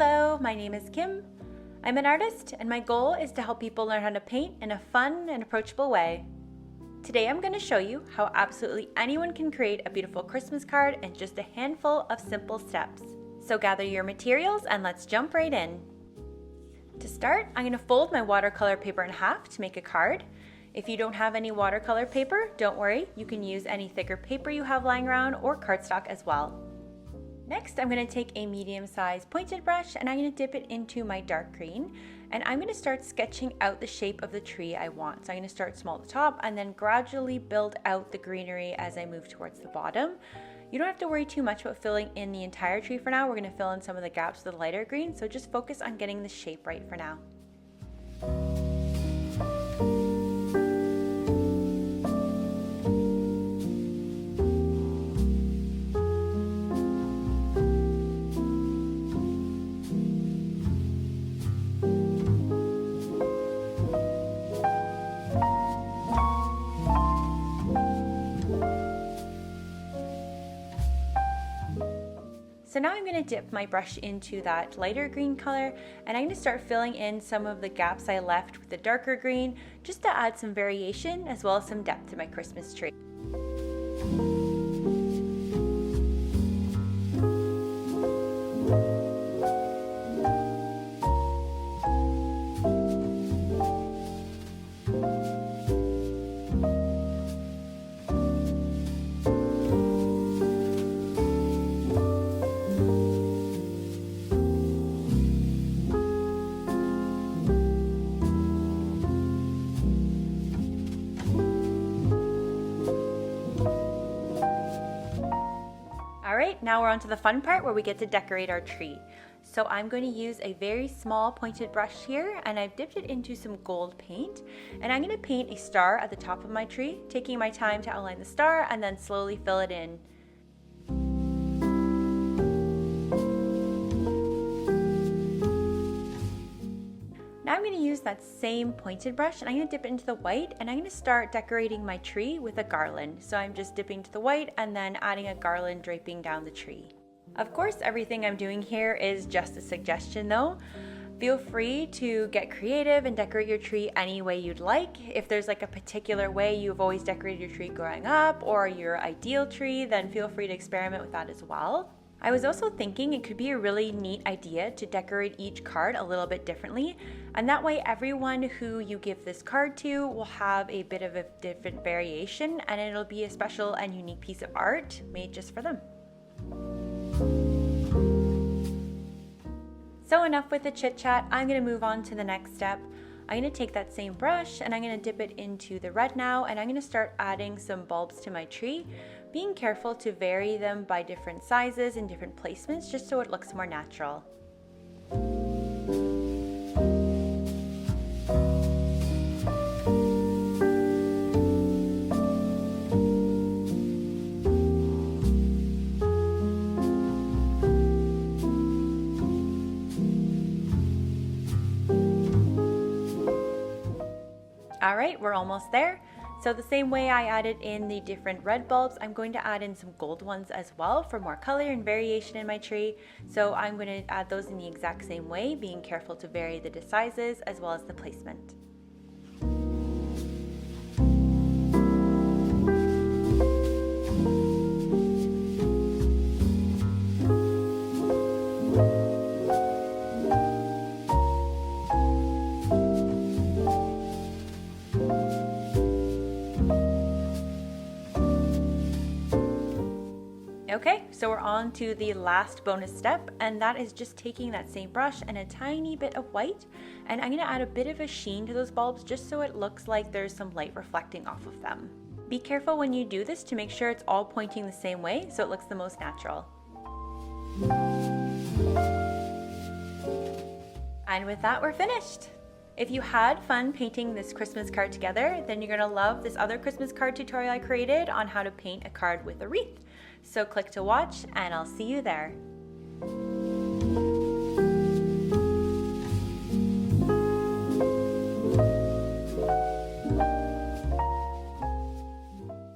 Hello, my name is Kim. I'm an artist and my goal is to help people learn how to paint in a fun and approachable way. Today I'm going to show you how absolutely anyone can create a beautiful Christmas card in just a handful of simple steps. So gather your materials and let's jump right in. To start, I'm going to fold my watercolor paper in half to make a card. If you don't have any watercolor paper, don't worry, you can use any thicker paper you have lying around or cardstock as well. Next, I'm going to take a medium-sized pointed brush and I'm going to dip it into my dark green, and I'm going to start sketching out the shape of the tree I want. So I'm going to start small at the top and then gradually build out the greenery as I move towards the bottom. You don't have to worry too much about filling in the entire tree for now. We're going to fill in some of the gaps with the lighter green, so just focus on getting the shape right for now. So now I'm going to dip my brush into that lighter green color and I'm going to start filling in some of the gaps I left with the darker green just to add some variation as well as some depth to my Christmas tree. Alright, now we're on to the fun part where we get to decorate our tree. So I'm going to use a very small pointed brush here and I've dipped it into some gold paint, and I'm going to paint a star at the top of my tree, taking my time to outline the star and then slowly fill it in. Now I'm going to use that same pointed brush and I'm going to dip it into the white and I'm going to start decorating my tree with a garland. So I'm just dipping to the white and then adding a garland draping down the tree. Of course, everything I'm doing here is just a suggestion though. Feel free to get creative and decorate your tree any way you'd like. If there's like a particular way you've always decorated your tree growing up or your ideal tree, then feel free to experiment with that as well. I was also thinking it could be a really neat idea to decorate each card a little bit differently, and that way everyone who you give this card to will have a bit of a different variation and it'll be a special and unique piece of art made just for them. So enough with the chit chat, I'm going to move on to the next step. I'm going to take that same brush and I'm going to dip it into the red now, and I'm going to start adding some bulbs to my tree, being careful to vary them by different sizes and different placements just so it looks more natural. Alright, we're almost there. So the same way I added in the different red bulbs, I'm going to add in some gold ones as well for more color and variation in my tree. So I'm going to add those in the exact same way, being careful to vary the sizes as well as the placement. Okay, so we're on to the last bonus step, and that is just taking that same brush and a tiny bit of white, and I'm going to add a bit of a sheen to those bulbs just so it looks like there's some light reflecting off of them. Be careful when you do this to make sure it's all pointing the same way so it looks the most natural. And with that, we're finished. If you had fun painting this Christmas card together, then you're going to love this other Christmas card tutorial I created on how to paint a card with a wreath. So click to watch and I'll see you there.